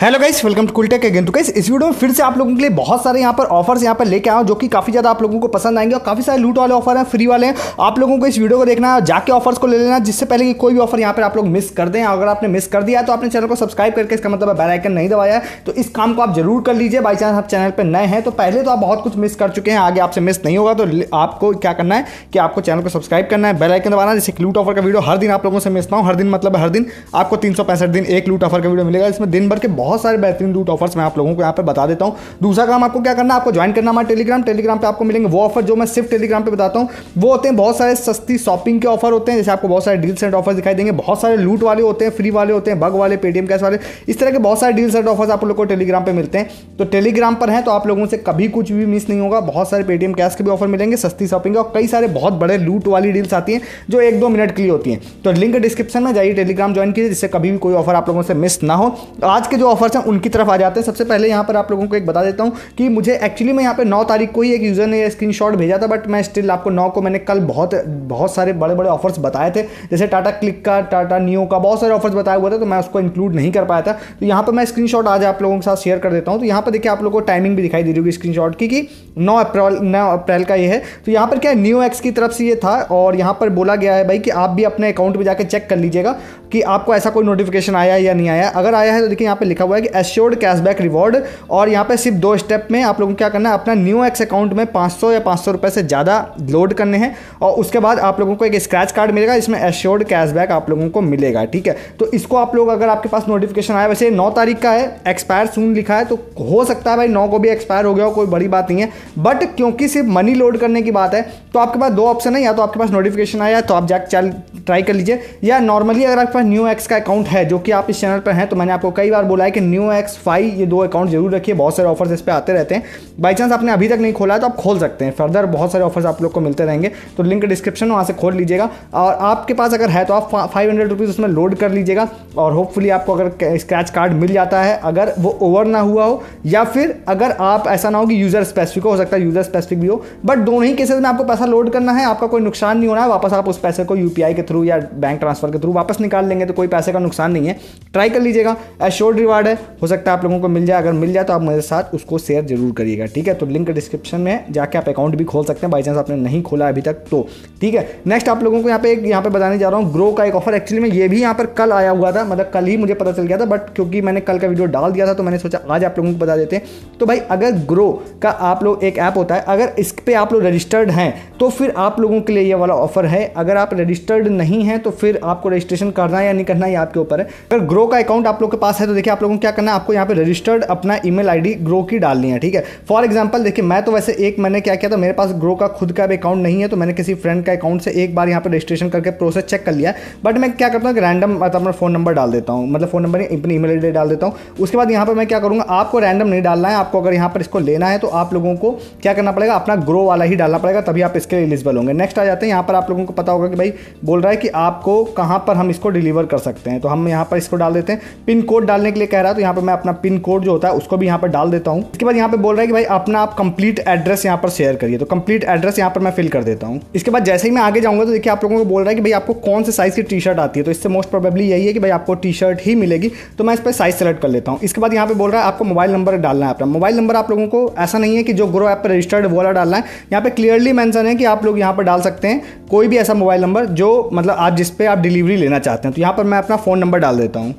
Hello guys, welcome to कुलटेक again. तो guys इस वीडियो में फिर से आप लोगों के लिए बहुत सारे यहाँ पर ऑफर्स यहाँ पर लेके आया हूँ जो कि काफ़ी ज़्यादा आप लोगों को पसंद आएंगे और काफ़ी सारे लूट वाले ऑफर हैं, फ्री वाले हैं। आप लोगों को इस वीडियो को देखना है, जाके ऑफर्स को ले लेना जिससे पहले कि कोई भी ऑफर यहाँ पर आप लोग मिस कर दें। अगर आपने मिस कर दिया है तो आपने चैनल को सब्सक्राइब करके, इसका मतलब बेल आइकन नहीं दबाया है तो इस काम को आप जरूर कर लीजिए। बाई चांस आप चैनल पर नए हैं तो पहले तो आप बहुत कुछ मिस कर चुके हैं, आगे आपसे मिस नहीं होगा। तो आपको क्या करना है कि आपको चैनल को सब्सक्राइब करना है, बेल आइकन दबाना, जिससे लूट ऑफर का वीडियो हर दिन आप लोगों से मिस ना हो। हर दिन मतलब हर दिन आपको 365 दिन एक लूट ऑफर का वीडियो मिलेगा। इसमें दिन भर के बहुत सारे बेहतरीन लूट ऑफर्स मैं आप लोगों को यहाँ पे बता देता हूँ। दूसरा काम आपको क्या करना है, आपको ज्वाइन करना हमारा टेलीग्राम पे आपको मिलेंगे वो ऑफर जो मैं सिर्फ टेलीग्राम पे बताता हूँ। वो होते हैं बहुत सारे सस्ती शॉपिंग के ऑफर होते हैं, जैसे आपको बहुत सारे डील्स एंड ऑफर दिखाई देंगे। बहुत सारे लूट वाले होते हैं, फ्री वाले होते हैं, बग वाले, पेटीएम कैश वाले, इस तरह के बहुत सारे डील्स एंड ऑफर्स आप लोग को टेलीग्राम पे मिलते हैं। तो टेलीग्राम पर है तो आप लोगों से कभी कुछ भी मिस नहीं होगा। बहुत सारे पेटीएम कैश के भी ऑफर मिलेंगे, सस्ती शॉपिंग और कई सारे बहुत बड़े लूट वाली डील्स आती हैं जो 1-2 मिनट के लिए होती हैं। तो लिंक डिस्क्रिप्शन में जाइए, टेलीग्राम ज्वाइन कीजिए जिससे कभी भी कोई ऑफर आप लोगों से मिस ना हो। आज के जो ऑफर्स हैं उनकी तरफ आ जाते हैं। सबसे पहले यहाँ पर आप लोगों को एक बता देता हूँ कि मुझे एक्चुअली में यहाँ पे 9 तारीख को ही एक यूजर ने स्क्रीनशॉट भेजा था, बट मैं स्टिल आपको 9 को मैंने कल बहुत सारे बड़े बड़े ऑफर्स बताए थे, जैसे टाटा क्लिक का, टाटा नियो का, बहुत सारे ऑफर्स बताया हुआ था तो मैं उसको इंक्लूड नहीं कर पाया था। तो यहाँ पर मैं स्क्रीनशॉट आज आप लोगों के साथ शेयर कर देता हूँ। तो यहाँ पर देखिए आप लोगों को टाइमिंग भी दिखाई दे रही होगी स्क्रीनशॉट की कि 9 अप्रैल का ये है। तो यहाँ पर क्या नियो एक्स की तरफ से ये था और यहाँ पर बोला गया है भाई कि आप भी अपने अकाउंट में जाकर चेक कर लीजिएगा कि आपको ऐसा कोई नोटिफिकेशन आया है या नहीं आया। अगर आया है तो देखिए यहाँ पे लिखा हुआ है कि एश्योर्ड कैशबैक रिवॉर्ड, और यहाँ पे सिर्फ 2 स्टेप में आप लोगों को क्या करना है, अपना न्यू एक्स अकाउंट में 500 या 500 रुपये से ज़्यादा लोड करने हैं और उसके बाद आप लोगों को एक स्क्रैच कार्ड मिलेगा, इसमें एश्योर्ड कैशबैक आप लोगों को मिलेगा। ठीक है, तो इसको आप लोग अगर आपके पास नोटिफिकेशन आया, वैसे 9 तारीख का है, एक्सपायर सून लिखा है तो हो सकता है भाई 9 को भी एक्सपायर हो गया हो, कोई बड़ी बात नहीं है। बट क्योंकि सिर्फ मनी लोड करने की बात है तो आपके पास 2 ऑप्शन है, या तो आपके पास नोटिफिकेशन आया है तो आप जाकर ट्राई कर लीजिए, या नॉर्मली अगर आपके पास न्यू एक्स का अकाउंट है जो कि आप इस चैनल पर हैं तो मैंने आपको कई बार बोला है कि न्यू एक्स 5 ये 2 अकाउंट जरूर रखिए। बहुत सारे ऑफर्स इस पर आते रहते हैं। बाई चांस आपने अभी तक नहीं खोला है तो आप खोल सकते हैं, फर्दर बहुत सारे ऑफर्स आप लोग को मिलते रहेंगे। तो लिंक डिस्क्रिप्शन में वहाँ से खोल लीजिएगा और आपके पास अगर है तो आप 500 रुपीज़ उसमें लोड कर लीजिएगा और होपफुली आपको अगर स्क्रैच कार्ड मिल जाता है, अगर वो ओवर ना हुआ हो या फिर अगर आप ऐसा ना हो कि यूज़र स्पेसिफिक हो सकता है यूज़र स्पेसिफिक भी हो, बट दोनों ही केसेस में आपको पैसा लोड करना है, आपका कोई नुकसान नहीं होना है। वापस आप उस पैसे को यूपीआई के थ्रू या बैंक ट्रांसफर के थ्रू वापस निकाल लेंगे तो कोई पैसे का नुकसान नहीं है। ट्राई कर लीजिएगा, एश्योर्ड रिवार्ड है, हो सकता है आप लोगों को मिल जाए। अगर मिल जाए तो आप मेरे साथ उसको शेयर जरूर करिएगा। ठीक है, तो लिंक डिस्क्रिप्शन में जाके आप अकाउंट भी खोल सकते हैं बाई चांस आपने नहीं खोला अभी तक तो। ठीक है, नेक्स्ट आप लोगों को यहाँ पे बताने जा रहा हूँ ग्रो का एक ऑफर। एक्चुअली में ये भी यहाँ पर कल आया हुआ था, मतलब कल ही मुझे पता चल गया था, बट क्योंकि मैंने कल का वीडियो डाल दिया था तो मैंने सोचा आज आप लोगों को बता देते हैं। तो भाई अगर ग्रो का आप लोग एक ऐप होता है, अगर इस पर आप लोग रजिस्टर्ड हैं तो फिर आप लोगों के लिए ये वाला ऑफर है। अगर आप रजिस्टर्ड नहीं हैं तो फिर आपको रजिस्ट्रेशन करना है या नहीं करना है ये आपके ऊपर है। अगर ग्रो का अकाउंट आप लोग के पास है तो देखिए आप लोगों को क्या करना है, आपको यहाँ पे रजिस्टर्ड अपना ईमेल आईडी ग्रो की डालनी है। ठीक है, फॉर एग्जांपल देखिए मैं तो वैसे मैंने क्या किया था, मेरे पास ग्रो का खुद का भी अकाउंट नहीं है तो मैंने किसी फ्रेंड का अकाउंट से एक बार यहाँ पे रजिस्ट्रेशन करके प्रोसेस चेक कर लिया। बट मैं क्या करता हूँ कि रैंडम अपना फ़ोन नंबर डाल देता हूँ, मतलब फ़ोन नंबर अपनी ईमेल आईडी डाल देता हूँ। उसके बाद यहाँ पर मैं क्या करूँगा, आपको रैंडम नहीं डालना है, आपको अगर यहाँ पर इसको लेना है तो आप लोगों को क्या करना पड़ेगा, अपना ग्रो वाला ही डालना पड़ेगा, तभी आप इसके लिए एलिजिबल होंगे। नेक्स्ट आ जाते हैं, यहाँ पर आप लोगों को पता होगा कि भाई बोल रहा है कि आपको कहाँ पर हम इसको डिलीवर कर सकते हैं, तो हम यहाँ पर इसको डाल देते हैं। पिन कोड डालने के लिए कह रहा है तो यहाँ पर मैं अपना पिन कोड जो होता है उसको भी यहाँ पर डाल देता हूँ। इसके बाद यहाँ पे बोल रहा है कि भाई अपना आप कंप्लीट एड्रेस यहाँ पर शेयर करिए, तो कंप्लीट एड्रेस यहाँ पर मैं फिल कर देता हूँ। इसके बाद जैसे ही मैं आगे जाऊँगा तो देखिए आप लोगों को बोल रहा है कि भाई आपको कौन से साइज़ की टी शर्ट आती है, तो इससे मोस्ट प्रोबेबली यही है कि भाई आपको टी शर्ट ही मिलेगी, तो मैं इस पर साइज सेलेक्ट कर लेता हूँ। इसके बाद यहाँ पे बोल रहा है आपको मोबाइल नंबर डालना है। अपना मोबाइल नंबर आप लोगों को ऐसा नहीं है कि जो ग्रो ऐप पर रजिस्टर्ड वो वाला डालना है, यहाँ पे क्लियरली मेंशन है कि आप लोग यहाँ पर डाल सकते हैं कोई भी ऐसा मोबाइल नंबर जो मतलब आप जिस पे आप डिलीवरी लेना चाहते हैं। तो यहाँ पर मैं अपना फ़ोन नंबर डाल देता हूँ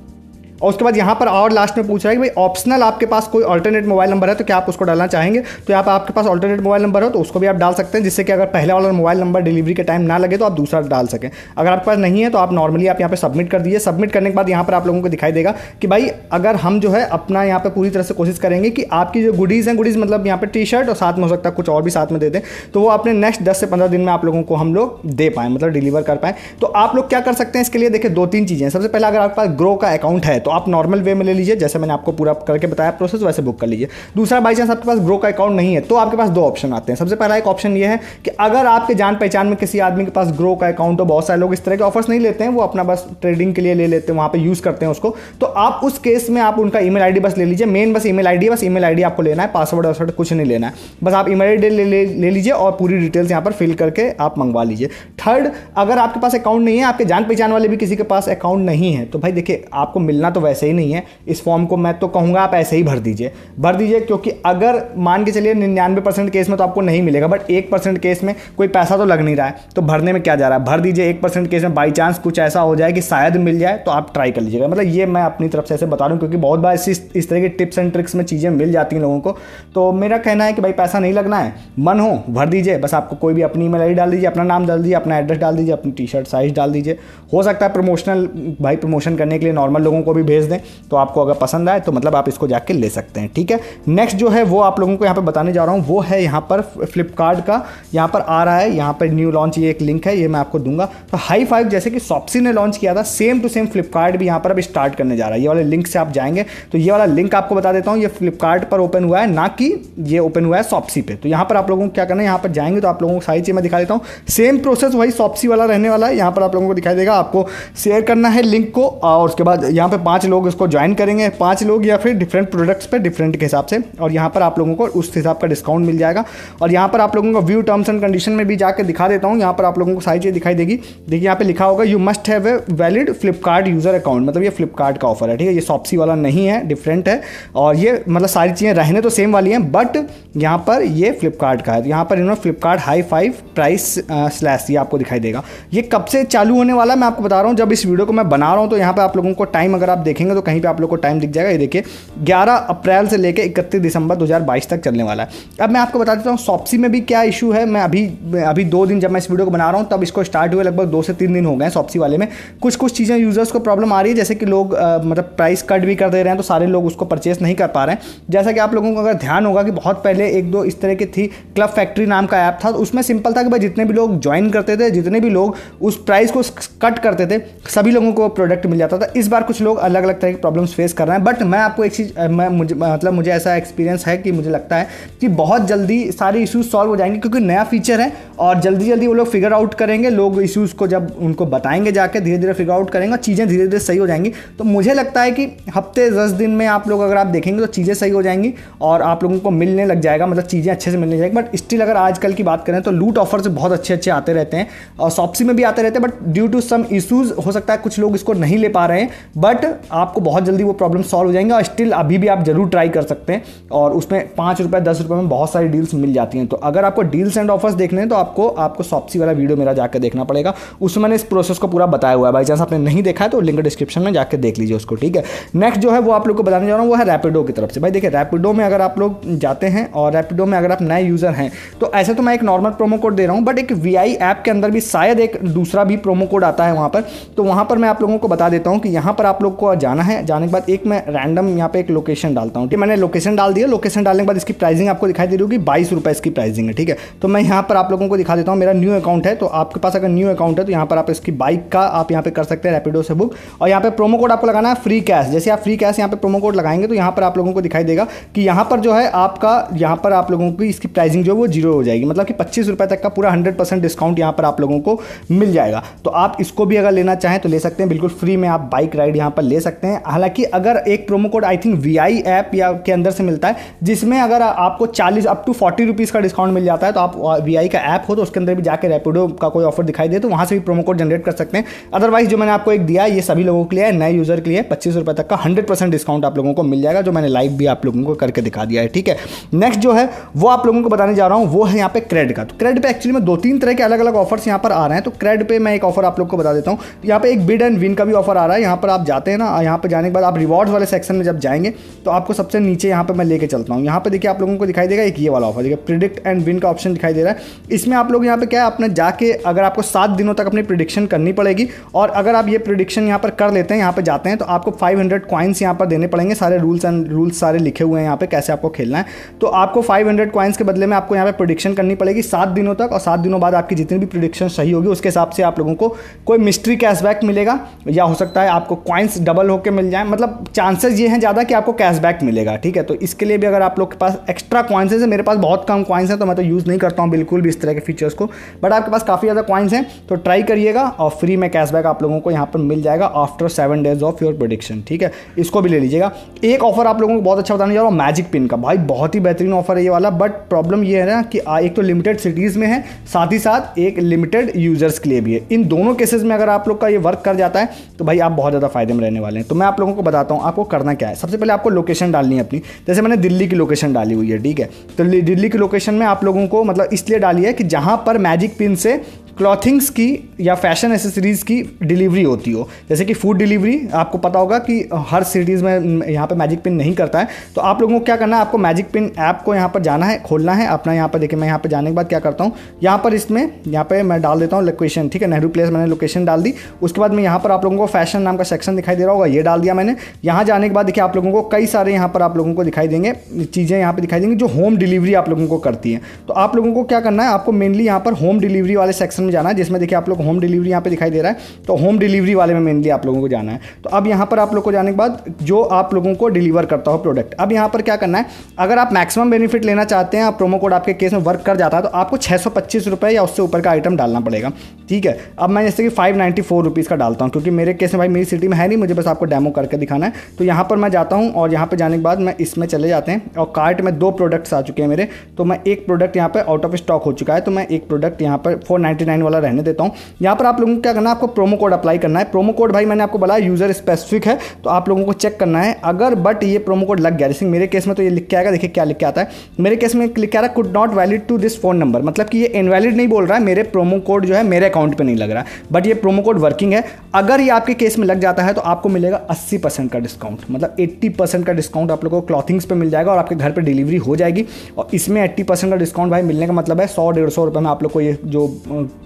और उसके बाद यहाँ पर और लास्ट में पूछ रहा है कि भाई ऑप्शनल आपके पास कोई अल्टरनेट मोबाइल नंबर है तो क्या आप उसको डालना चाहेंगे, तो यहाँ पर आपके पास अल्टरनेट मोबाइल नंबर हो तो उसको भी आप डाल सकते हैं, जिससे कि अगर पहले वाला मोबाइल नंबर डिलीवरी के टाइम ना लगे तो आप दूसरा डाल सकें। अगर आपके पास नहीं है तो आप नॉर्मली आप यहाँ पे सबमिट कर दीजिए। सबमिट करने के बाद यहाँ पर आप लोगों को दिखाई देगा कि भाई अगर हम जो है अपना यहाँ पर पूरी तरह से कोशिश करेंगे कि आपकी जो गुडीज़ हैं, गुडीज़ मतलब यहाँ पर टी शर्ट और साथ में हो सकता है कुछ और भी साथ में दे दें, तो वो अपने नेक्स्ट 10 से 15 दिन में आप लोगों को हम लोग दे पाएँ, मतलब डिलीवर कर पाएँ। तो आप लोग क्या कर सकते हैं इसके लिए, देखिए 2-3 चीज़ें। सबसे पहले अगर आपके पास ग्रो का अकाउंट है तो आप नॉर्मल वे में ले लीजिए, जैसे मैंने आपको पूरा करके बताया प्रोसेस वैसे बुक कर लीजिए। दूसरा, बाई चांस आपके पास ग्रो का अकाउंट नहीं है तो आपके पास 2 ऑप्शन आते हैं। सबसे पहला एक ऑप्शन ये है कि अगर आपके जान पहचान में किसी आदमी के पास ग्रो का अकाउंट हो, बहुत सारे लोग इस तरह के ऑफर्स नहीं लेते हैं, वो अपना बस ट्रेडिंग के लिए ले लेते हैं, वहाँ पे यूज़ करते हैं उसको, तो आप उस केस में आप उनका ईमेल आईडी बस ले लीजिए। मेन बस ईमेल आईडी, बस ईमेल आईडी आपको लेना है, पासवर्ड वासवर्ड कुछ नहीं लेना है, बस आप ईमेल आईडी ले लीजिए और पूरी डिटेल्स यहाँ पर फिल करके आप मंगवा लीजिए। थर्ड, अगर आपके पास अकाउंट नहीं है, आपके जान पहचान वाले भी किसी के पास अकाउंट नहीं है, तो भाई देखिए आपको मिलना तो वैसे ही नहीं है। इस फॉर्म को मैं तो कहूँगा आप ऐसे ही भर दीजिए क्योंकि अगर मान के चलिए 99% केस में तो आपको नहीं मिलेगा, बट 1% केस में कोई पैसा तो लग नहीं रहा है, तो भरने में क्या जा रहा है, भर दीजिए। 1% केस में बाई चांस कुछ ऐसा हो जाए कि शायद मिल जाए तो आप ट्राई कर लीजिएगा। मतलब ये मैं अपनी तरफ से ऐसे बता रहा हूँ क्योंकि बहुत बार इस तरह की टिप्स एंड ट्रिक्स में चीज़ें मिल जाती हैं लोगों को। तो मेरा कहना है कि भाई पैसा नहीं लगना है, मन हो भर दीजिए। बस आपको कोई भी अपनी ईमेल आईडी डाल दीजिए, अपना नाम डाल दीजिए, अपना एड्रेस डाल दीजिए, अपनी टी-शर्ट साइज डाल दीजिए। हो सकता है प्रमोशन करने के लिए नॉर्मल लोगों को भी भेज दें, तो आपको अगर पसंद आए तो मतलब आप इसको जाके ले सकते हैं। ठीक है, नेक्स्ट जो है वो आप लोगों को यहाँ पे बताने जा रहा हूँ वो है यहाँ पर फ्लिपकार्ट का यहाँ पर आ रहा है, यहाँ पर न्यू लॉन्च, ये एक लिंक है, ये मैं आपको दूंगा। तो हाई5 जैसे कि शॉप्सी ने लॉन्च किया था, सेम टू सेम फ्लिपकार्ट भी यहाँ पर अब स्टार्ट करने जा रहा है। ये वाले लिंक से आप जाएंगे तो ये वाला लिंक आपको बता देता हूँ, ये फ्लिपकार्ट पर ओपन हुआ है, ना कि ये ओपन हुआ है शॉप्सी पे। तो यहाँ पर आप लोगों को क्या करना है, यहाँ पर जाएंगे तो आप लोगों को सारी चीज़ मैं दिखा देता हूँ। सेम प्रोसेस वही शॉप्सी वाला रहने वाला है। यहाँ पर आप लोगों को दिखाई देगा, आपको शेयर करना है लिंक को और उसके बाद यहाँ पे 5 लोग इसको ज्वाइन करेंगे, 5 लोग या फिर डिफरेंट प्रोडक्ट्स पे डिफरेंट के हिसाब से, और यहाँ पर आप लोगों को उस हिसाब का डिस्काउंट मिल जाएगा। और यहाँ पर आप लोगों को व्यू टर्म्स एंड कंडीशन में भी जाकर दिखा देता हूँ, यहाँ पर आप लोगों को सारी चीज़ दिखाई देगी। देखिए यहाँ पे लिखा होगा you must have a valid Flipkart user account, मतलब ये फ्लिपकार्ट का ऑफर है। ठीक है, ये शॉप्सी वाला नहीं है, डिफरेंट है। और ये मतलब सारी चीज़ें रहने तो सेम वाली हैं, बट यहाँ पर ये फ्लिपकार्ट का है। यहाँ पर इन्होंने फ्लिपकार्ट हाई5 प्राइस स्लैश ये आपको दिखाई देगा। ये कब से चालू होने वाला है मैं आपको बता रहा हूँ, जब इस वीडियो को मैं बना रहा हूँ। तो यहाँ पे आप लोगों को टाइम अगर आप देखेंगे तो कहीं पे आप लोगों को टाइम दिख जाएगा। ये देखिए 11 अप्रैल से लेकर 31 दिसंबर 2022 तक चलने वाला है। अब मैं आपको बता देता हूँ शॉप्सी में भी क्या इशू है। मैं अभी 2 दिन जब मैं इस वीडियो को बना रहा हूँ तब इसको स्टार्ट हुए, लगभग 2 से 3 दिन हो गए। शॉप्सी वाले में कुछ चीज़ें यूजर्स को प्रॉब्लम आ रही है, जैसे कि लोग मतलब प्राइस कट भी कर दे रहे हैं, तो सारे लोग उसको परचेस नहीं कर पा रहे हैं। जैसा कि आप लोगों को अगर ध्यान होगा कि बहुत पहले 1-2 इस तरह की थी, क्लब फैक्ट्री नाम का ऐप था, तो उसमें सिंपल था कि भाई जितने भी लोग ज्वाइन करते थे, जितने भी लोग उस प्राइस को कट करते थे, सभी लोगों को प्रोडक्ट मिल जाता था। इस बार कुछ लोग अलग अलग तरह की प्रॉब्लम्स फेस कर रहे हैं, बट मैं आपको एक चीज़ मुझे ऐसा एक्सपीरियंस है कि मुझे लगता है कि बहुत जल्दी सारे इश्यूज सॉल्व हो जाएंगे, क्योंकि नया फीचर है और जल्दी वो लोग फिगर आउट करेंगे। लोग इश्यूज़ को जब उनको बताएंगे जाके धीरे धीरे फिगर आउट करेंगे, चीज़ें धीरे धीरे सही हो जाएंगी। तो मुझे लगता है कि हफ्ते 10 दिन में आप लोग अगर आप देखेंगे तो चीज़ें सही हो जाएंगी और आप लोगों को मिलने लग जाएगा, मतलब चीज़ें अच्छे से मिलने जाएगी। बट स्टिल अगर आजकल की बात करें तो लूट ऑफर्स बहुत अच्छे आते रहते हैं और शॉप्सी में भी आते रहते हैं, but due to some issues हो सकता है कुछ लोग इसको नहीं ले पा रहे हैं, बट आपको बहुत जल्दी वो प्रॉब्लम सॉल्व हो जाएंगे। और स्टिल अभी भी आप जरूर ट्राई कर सकते हैं और उसमें 5 रुपये 10 रुपये में बहुत सारी डील्स मिल जाती हैं। तो अगर आपको डील्स एंड ऑफर्स देखने हैं तो आपको शॉप्सी वाला वीडियो मेरा जाकर देखना पड़ेगा, उसमें मैंने इस प्रोसेस को पूरा बताया हुआ है। बाई चांस आपने नहीं देखा है तो लिंक डिस्क्रिप्शन में जाकर देख लीजिए उसको। ठीक है, नेक्स्ट जो है वो आप लोग को बताने जा रहा हूँ वो है रैपिडो की तरफ से। भाई देखिए रैपिडो में अगर आप लोग जाते हैं और रैपिडो में अगर आप नए यूज़र हैं तो ऐसे तो मैं एक नॉर्मल प्रोमो कोड दे रहा हूँ, बट एक VI ऐप के अंदर भी शायद एक दूसरा भी प्रोमो कोड आता है वहाँ पर। तो वहाँ पर मैं आप लोगों को बता देता हूँ कि यहाँ पर आप लोग को जाना है, जाने के बाद एक मैं रैंडम यहाँ पे एक लोकेशन डालता हूँ। मैंने लोकेशन डाल दिया, लोकेशन डालने के बाद इसकी प्राइसिंग आपको दिखाई दे रही होगी, 22 रुपये इसकी प्राइसिंग है। ठीक है, तो मैं यहाँ पर आप लोगों को दिखा देता हूँ। मेरा न्यू अकाउंट है, तो आपके पास अगर न्यू अकाउंट है तो यहाँ पर आप इसकी बाइक का आप यहाँ पे कर सकते हैं रैपिडो से बुक, और यहाँ पे प्रोमो कोड आपको लगाना है फ्री कैश। जैसे आप फ्री कैश यहाँ पे प्रोमो कोड लगाएंगे तो यहाँ पर आप लोगों को दिखाई देगा कि यहाँ पर जो है आपका यहाँ पर आप लोगों की इसकी प्राइसिंग जो है वो 0 हो जाएगी, मतलब कि 25 रुपये तक का पूरा 100% डिस्काउंट यहाँ पर आप लोगों को मिल जाएगा। तो आप इसको भी अगर लेना चाहें तो ले सकते हैं, बिल्कुल फ्री में आप बाइक राइड यहाँ पर ले सकते हैं। हालांकि अगर एक promo code I think VI app या के अंदर से मिलता है, जिसमें अगर आपको 40 अप टू 40 रुपीज़ का डिस्काउंट मिल जाता है, तो आप VI का ऐप हो तो उसके अंदर भी जाकर रैपिडो का कोई ऑफर दिखाई दे तो वहाँ से भी प्रोमो कोड जनरेट कर सकते हैं। अदरवाइज जो मैंने आपको एक दिया ये सभी लोगों के लिए है, नए यूजर के लिए 25 रुपये तक का 100% डिस्काउंट आप लोगों को मिल जाएगा, जो मैंने लाइव भी आप लोगों को करके दिखा दिया है। ठीक है, नेक्स्ट जो है वो आप लोगों को बताने जा रहा हूँ वो है यहाँ पे क्रेड का। तो क्रेड पे एक्चुअली में 2-3 तरह के अलग अलग ऑफर्स यहाँ पर आ रहे हैं। तो क्रेड पे मैं एक ऑफर आप लोग को बता देता हूँ। तो यहाँ पे एक बिड एंड विन का भी ऑफर आ रहा है। यहाँ पर आप जाते हैं ना, यहाँ पर जाने के बाद आप रिवॉर्ड्स वाले सेक्शन में जब जाएंगे तो आपको सबसे नीचे यहाँ पर मैं लेके चलता हूँ। यहाँ पे देखिए आप लोगों को दिखाई देगा एक ये वाला ऑफर, देखिए प्रिडिक्ट एंड विन का ऑप्शन दिखाई दे रहा है। इसमें आप लोग यहाँ पे क्या है, अपने जाके अगर आपको 7 दिनों तक अपनी प्रिडिक्शन करनी पड़ेगी, और अगर आप ये प्रिडिक्शन यहाँ पर कर लेते हैं, यहाँ पे जाते हैं तो आपको 500 कॉइन्स यहाँ पर देने पड़ेंगे। सारे रूल्स सारे लिखे हुए हैं यहाँ पे कैसे आपको खेलना है। तो आपको 500 कॉइन्स के बदले में आपको यहाँ पे प्रिडिक्शन करनी पड़ेगी 7 दिनों तक, और 7 दिनों बाद आपकी जितनी भी प्रिडिक्शन सही होगी उसके हिसाब से आप लोगों को कोई मिस्ट्री कैशबैक मिलेगा, या हो सकता है आपको कॉइन्स डबल होकर मिल जाए। मतलब चांसेस ये हैं ज़्यादा कि आपको कैशबैक मिलेगा। ठीक है, तो इसके लिए भी अगर आप लोग के पास एक्स्ट्रा कॉइन्स है, मेरे पास बहुत कम कॉइन्स हैं तो मैं तो यूज़ नहीं करता हूँ बिल्कुल भी इस तरह के फीचर्स को, बट आपके पास काफ़ी ज़्यादा कॉइन्स हैं तो ट्राई करिएगा और फ्री में कैशबैक आप लोगों को यहाँ पर मिल जाएगा after 7 days of your prediction. ठीक है, इसको भी ले लीजिएगा। एक ऑफर आप लोगों को बहुत अच्छा बताने जा रहा हूँ मैजिक पिन का। भाई बहुत ही बेहतरीन ऑफर है ये वाला, बट प्रॉब्लम ये है ना कि एक तो लिमिटेड सिटीज़ में है, साथ ही साथ एक लिमिटेड यूजर्स के लिए भी है। इन दोनों केसेस में अगर आप लोग का ये वर्क कर जाता है तो भाई आप बहुत ज़्यादा फायदे में रहने वाले हैं। तो मैं आप लोगों को बताता हूँ आपको करना क्या है। सबसे पहले आपको लोकेशन डालनी है अपनी, जैसे मैंने दिल्ली की लोकेशन डाली हुई है, ठीक है। तो दिल्ली की लोकेशन में आप लोगों को मतलब इसलिए डाली है कि जहाँ पर मैजिक पिन से क्लॉथिंग्स की या फैशन एसेसरीज़ की डिलीवरी होती हो, जैसे कि फूड डिलीवरी। आपको पता होगा कि हर सिटीज़ में यहाँ पे मैजिक पिन नहीं करता है। तो आप लोगों को क्या करना है, आपको मैजिक पिन ऐप को यहाँ पर जाना है, खोलना है अपना। यहाँ पर देखिए मैं यहाँ पर जाने के बाद क्या करता हूँ, यहाँ पर इसमें यहाँ पे मैं डाल देता हूँ लोकेशन, ठीक है। नेहरू प्लेस मैंने लोकेशन डाल दी। उसके बाद में यहाँ पर आप लोगों को फैशन नाम का सेक्शन दिखाई दे रहा होगा, ये डाल दिया मैंने। यहाँ जाने के बाद देखिए आप लोगों को कई सारे यहाँ पर आप लोगों को दिखाई देंगे चीज़ें, यहाँ पर दिखाई देंगी जो होम डिलीवरी आप लोगों को करती हैं। तो आप लोगों को क्या करना है, आपको मेनली यहाँ पर होम डिलीवरी वाले सेक्शन में जाना है, जिसमें देखिए आप लोग होम डिलीवरी यहाँ पे दिखाई दे रहा है। तो होम डिलीवरी वाले में मेनली आप लोगों को जाना है। तो अब यहाँ पर आप लोग को जाने के बाद जो आप लोगों को डिलीवर करता हो प्रोडक्ट, अब यहाँ पर क्या करना है, अगर आप मैक्सिमम बेनिफिट लेना चाहते हैं, आप प्रोमो कोड आपके केस में वर्क कर जाता है, तो आपको 625 रुपये या उससे ऊपर का आइटम डालना पड़ेगा, ठीक है। अब मैं जैसे कि 594 रुपीज़ का डालता हूँ, क्योंकि मेरे केस में भाई मेरी सिटी में है नहीं, मुझे बस आपको डेमो करके दिखाना है। तो यहाँ पर मैं जाता हूँ और यहाँ पर जाने के बाद मैं इसमें चले जाते हैं और कार्ट में 2 प्रोडक्ट्स आ चुके हैं मेरे। तो मैं एक प्रोडक्ट यहाँ पर आउट ऑफ स्टॉक हो चुका है, तो मैं एक प्रोडक्ट यहाँ पर 499 वाला रहने देता हूँ। यहाँ पर आप लोगों को क्या करना है, आपको प्रोमो कोड अप्लाई करना है। प्रोमो कोड भाई मैंने आपको बोला यूजर स्पेसिफिक है, तो आप लोगों को चेक करना है। अगर बट ये प्रोमो कोड लग गया, जैसे मेरे केस में तो ये लिख के आएगा, देखिए क्या लिख के आता है मेरे केस में, लिख के आ रहा है could not valid to this phone number, मतलब कि ये इनवैलिड नहीं बोल रहा है, मेरे प्रोमो कोड जो है मेरे अकाउंट पे नहीं लग रहा है, बट ये प्रोमो कोड वर्किंग है। अगर ये आपके केस में लग जाता है तो आपको मिलेगा 80% का डिस्काउंट, मतलब 80% का डिस्काउंट आप लोगों को क्लॉथिंग्स पे मिल जाएगा और आपके घर पे डिलीवरी हो जाएगी। और इसमें 80% का डिस्काउंट भाई मिलने का मतलब है 100-150 रुपये में आप लोग को ये जो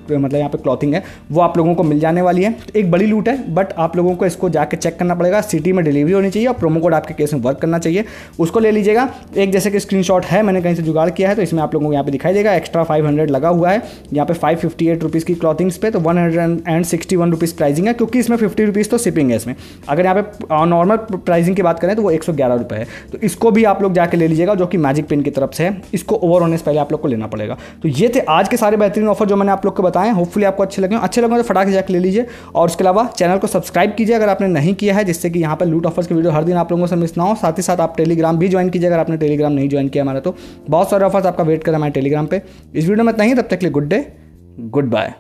मतलब यहाँ पे क्लॉथिंग है वो आप लोगों को मिल जाने वाली है। तो एक बड़ी लूट है, बट आप लोगों को इसको जाके चेक करना पड़ेगा। सिटी में डिलीवरी होनी चाहिए और प्रोमो कोड आपके केस में वर्क करना चाहिए, उसको ले लीजिएगा। एक जैसे कि स्क्रीनशॉट है, मैंने कहीं से जुगाड़ किया है, तो इसमें आप लोगों को यहाँ पे दिखाई देगा एक्स्ट्रा 500 लगा हुआ है। यहाँ पे 558 रुपीज़ की क्लॉथिंग्स पे, तो 161 रुपीज़ प्राइसिंग है, क्योंकि इसमें 50 रुपीज़ तो शिपिंग है इसमें। अगर यहाँ पे नॉर्मल प्राइसिंग की बात करें तो वो 111 रुपये है। तो इसको भी आप लोग जाके ले लीजिएगा, जो कि मैजिक पिन की तरफ से है। इसको ओवर होने से पहले आप लोग को लेना पड़ेगा। तो ये थे आज के सारे बेहतरीन ऑफर जो मैंने आप लोग को बताए। होपफुली आपको अच्छे लगे तो फटाक से जाके ले लीजिए। और उसके अलावा चैनल को सब्सक्राइब कीजिए अगर आपने नहीं किया है, जिससे कि यहाँ पर लूट ऑफर्स की वीडियो हर दिन आप लोगों से मिस ना हो। साथ ही साथ आप टेलीग्राम भी ज्वाइन कीजिए अगर आपने टेलीग्राम नहीं ज्वाइन किया हमारा, तो बहुत सारे ऑफर्स आपका वेट कर रहा है हमारे टेलीग्राम पे। इस वीडियो में इतना ही, तब तक के लिए गुड डे, गुड बाय।